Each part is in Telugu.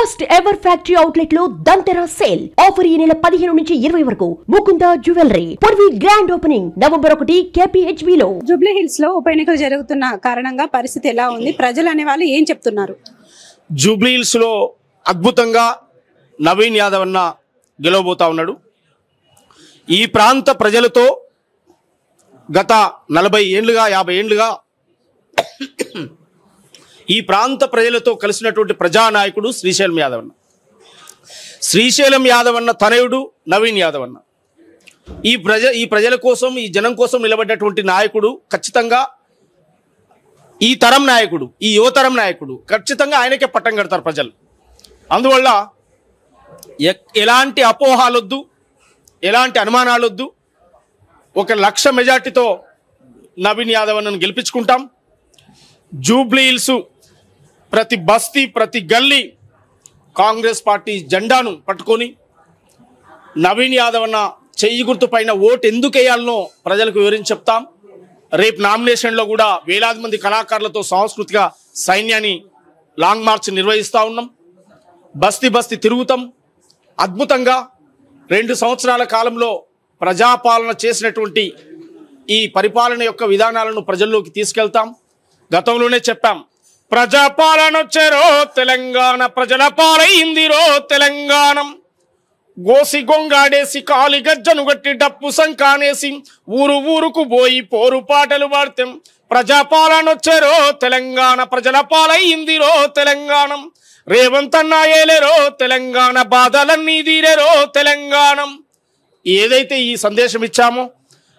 ఫస్ట్ ఎవర్ ఫ్యాక్టరీ అవుట్లెట్ లో దంతెరా సేల్ ఆఫర్ ఈ నెల 15 నుంచి 20 వరకు Mukunda jewellery Purvi grand opening November 1 KPHB లో. జూబ్లీ హిల్స్ లో ఉప ఎన్నికలు జరుగుతున్న కారణంగా పరిస్థితి ఎలా ఉంది, ప్రజలు అనే వాళ్ళు ఏం చెప్తున్నారు? జూబ్లీ హిల్స్ లో అద్భుతంగా నవీన్ యాదవ్ అన్న గెలవబోతా ఉన్నాడు. ఈ ప్రాంత ప్రజలతో గత 40 ఏళ్లుగా 50 ఏళ్లుగా ఈ ప్రాంత ప్రజలతో కలిసినటువంటి ప్రజానాయకుడు శ్రీశైలం యాదవ్ అన్న. శ్రీశైలం యాదవ్ అన్న తనయుడు నవీన్ యాదవ్ అన్న. ఈ ప్రజల కోసం, ఈ జనం కోసం నిలబడ్డటువంటి నాయకుడు ఖచ్చితంగా ఈ తరం నాయకుడు, ఈ యువతరం నాయకుడు. ఖచ్చితంగా ఆయనకే పట్టం కడతారు ప్రజలు. అందువల్ల ఎలాంటి అపోహాలొద్దు, ఎలాంటి అనుమానాలొద్దు. 1 లక్ష మెజార్టీతో నవీన్ యాదవ్ అన్నను గెలిపించుకుంటాం. జూబ్లీ హిల్స్ ప్రతి బస్తీ, ప్రతి గల్లీ కాంగ్రెస్ పార్టీ జెండాను పట్టుకొని నవీన్ యాదవ్ అన్న చెయ్యి గుర్తు పైన ఓటు ఎందుకు వేయాలనో ప్రజలకు వివరించి చెప్తాం. రేపు నామినేషన్లో కూడా వేలాది మంది కళాకారులతో సాంస్కృతిక సైన్యాన్ని లాంగ్ మార్చ్ నిర్వహిస్తూ ఉన్నాం. బస్తీ బస్తీ తిరుగుతాం. అద్భుతంగా 2 సంవత్సరాల కాలంలో ప్రజాపాలన చేసినటువంటి ఈ పరిపాలన యొక్క విధానాలను ప్రజల్లోకి తీసుకెళ్తాం. గతంలోనే చెప్పాం, ప్రజాపాలన వచ్చారో తెలంగాణ, ప్రజల పాలైందిరో తెలంగాణ. గోసి గొంగాడేసి కాలి గజ్జను గట్టి డప్పు సంకానేసి ఊరు ఊరుకు పోయి పోరు పాటలు పాడతాం. ప్రజాపాలన వచ్చారో తెలంగాణ, ప్రజల పాలైందిరో తెలంగాణ. రేవంత్ అన్న ఏలేరో తెలంగాణ, బాధలన్నీ తీరేరో తెలంగాణ. ఏదైతే ఈ సందేశం ఇచ్చామో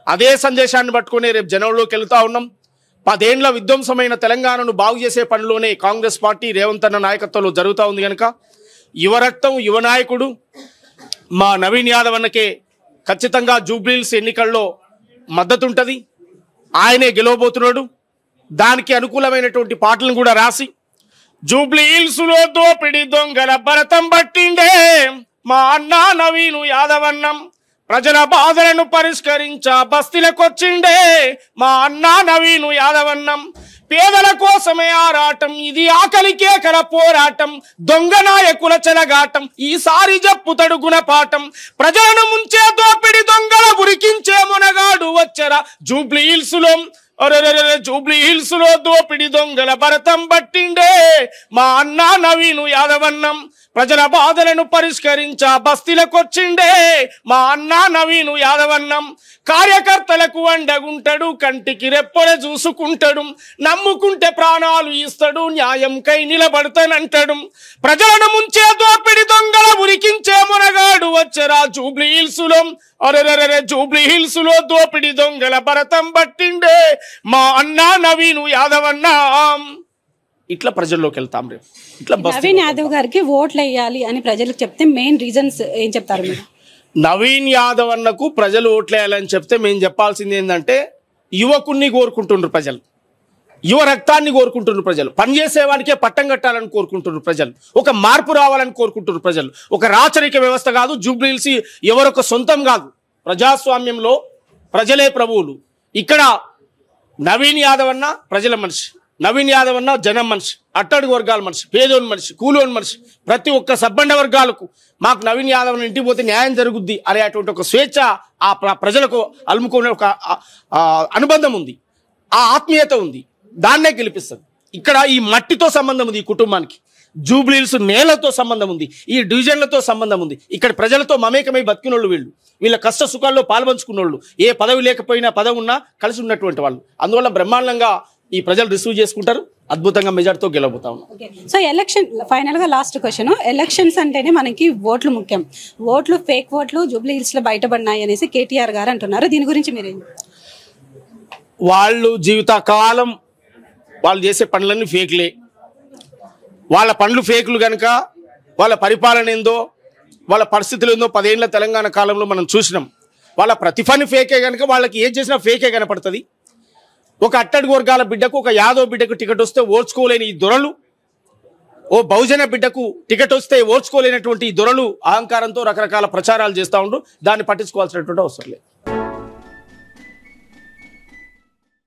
అదే సందేశాన్ని పట్టుకుని రేపు జనంలోకి వెళ్తా ఉన్నాం. 10 ఏళ్ల విధ్వంసమైన తెలంగాణను బాగు చేసే పనిలోనే కాంగ్రెస్ పార్టీ రేవంత్ అన్న నాయకత్వంలో జరుగుతూ ఉంది. కనుక యువరక్తం, యువ నాయకుడు మా నవీన్ యాదవ్ అన్నకే ఖచ్చితంగా జూబ్లీ హిల్స్ ఎన్నికల్లో మద్దతు ఉంటుంది. ఆయనే గెలవబోతున్నాడు. దానికి అనుకూలమైనటువంటి పాటలను కూడా రాసి జూబ్లీ హిల్స్లో దోపిడి దొంగల భరతం పట్టిండే మా అన్న నవీను యాదవ్ అన్నం. ప్రజల బాధలను పరిష్కరించా బస్తీలకొచ్చిండే మా అన్న నవీను యాదవ్ అన్నం. పేదల కోసమే ఆరాటం, ఇది ఆకలి కేకల పోరాటం. దొంగ నాయకుల చెలగాటం, ఈసారి జప్పుతడు గుణపాఠం. ప్రజలను ముంచే దోపిడి దొంగల ఉరికించే మునగాడు వచ్చరా జూబ్లీ హిల్స్ లో. జూబ్లీ హిల్స్ లో దోపిడి దొంగల భరతం పట్టిండే మా అన్న నవీను యాదవ్ అన్నం. ప్రజల బాధలను పరిష్కరించా బస్తీలకొచ్చిండే మా అన్న నవీను యాదవ్ అన్నం. కార్యకర్తలకు అండగుంటాడు, కంటికి రెప్పొడ చూసుకుంటాడు. నమ్ముకుంటే ప్రాణాలు ఇస్తాడు, న్యాయంకై నిలబడతానంటాడు. ప్రజలను ముంచే దోపిడి దొంగల ఉరికించే మునగాడు వచ్చరా జూబ్లీ హిల్స్ లో. జూబ్లీ హిల్స్ లో దోపిడి దొంగల భరతం పట్టిండే మా అన్న నవీను యాదవ్ అన్న. ఇట్లా ప్రజల్లోకి వెళ్తాం. రేపు ఇట్లా నవీన్ యాదవ్ గారికి ఓట్లు వేయాలి అని ప్రజలకు చెప్తే మెయిన్ రీజన్స్ ఏం చెప్తారు మీరు? నవీన్ యాదవ్ అన్నకు ప్రజలు ఓట్లేయాలని చెప్తే మేము చెప్పాల్సింది ఏంటంటే, యువకుణ్ణి కోరుకుంటున్నారు ప్రజలు, యువ రక్తాన్ని కోరుకుంటున్నారు ప్రజలు, పనిచేసేవాడికే పట్టం కట్టాలని కోరుకుంటున్నారు ప్రజలు, ఒక మార్పు రావాలని కోరుకుంటున్నారు ప్రజలు. ఒక రాచరిక వ్యవస్థ కాదు, జూబ్లీ హిల్స్ ఎవరొక సొంతం కాదు. ప్రజాస్వామ్యంలో ప్రజలే ప్రభువులు. ఇక్కడ నవీన్ యాదవ్ అన్న ప్రజల మనిషి, నవీన్ యాదవ్ అన్న జనం మనిషి, అట్టడుగు వర్గాల మనిషి, పేదోని మనిషి, కూలోని మనిషి. ప్రతి ఒక్క సబ్బండ వర్గాలకు మాకు నవీన్ యాదవ్ ఇంటికి పోతే న్యాయం జరుగుద్ది అనేటువంటి ఒక స్వేచ్ఛ ఆ ప్రజలకు అలుముకునే ఒక అనుబంధం ఉంది, ఆ ఆత్మీయత ఉంది. దాన్నే గెలిపిస్తుంది. ఇక్కడ ఈ మట్టితో సంబంధం ఉంది, ఈ కుటుంబానికి జూబ్లీ హిల్స్ నేలతో సంబంధం ఉంది, ఈ డివిజన్లతో సంబంధం ఉంది. ఇక్కడ ప్రజలతో మమేకమై బతికినోళ్ళు వీళ్ళు, వీళ్ళ కష్ట సుఖాల్లో పాల్పంచుకున్నోళ్ళు, ఏ పదవి లేకపోయినా పదవి ఉన్నా కలిసి ఉన్నటువంటి వాళ్ళు. అందువల్ల బ్రహ్మాండంగా ఈ ప్రజలు రిసీవ్ చేసుకుంటారు. అద్భుతంగా మెజార్టీతో గెలవబోతా ఉన్నాం. సో ఎలక్షన్ ఫైనల్ గా లాస్ట్ క్వశ్చన్, ఎలక్షన్స్ అంటేనే మనకి ఓట్లు ముఖ్యం. ఓట్లు, ఫేక్ ఓట్లు జూబ్లీ హిల్స్ లో బయటపడినాయి అనేసి కేటీఆర్ గారు అంటున్నారు. దీని గురించి మీరేం? వాళ్ళు జీవితకాలం వాళ్ళు చేసే పనులన్నీ ఫేక్లే. వాళ్ళ పనులు ఫేకులు కనుక వాళ్ళ పరిపాలన ఏందో, వాళ్ళ పరిస్థితులు ఏందో 10 ఏళ్ల తెలంగాణ కాలంలో మనం చూసినాం. వాళ్ళ ప్రతిభని ఫేకే కనుక వాళ్ళకి ఏం చేసినా ఫేకే కనపడుతుంది. ఒక అట్టడుగు వర్గాల బిడ్డకు, ఒక యాదవ్ బిడ్డకు టికెట్ వస్తే ఓర్చుకోలేని ఈ దొరలు, ఓ బహుజన బిడ్డకు టికెట్ వస్తే ఓర్చుకోలేనటువంటి ఈ దొరలు అహంకారంతో రకరకాల ప్రచారాలు చేస్తూ ఉండు. దాన్ని పట్టించుకోవాల్సినటువంటి అవసరం లేదు.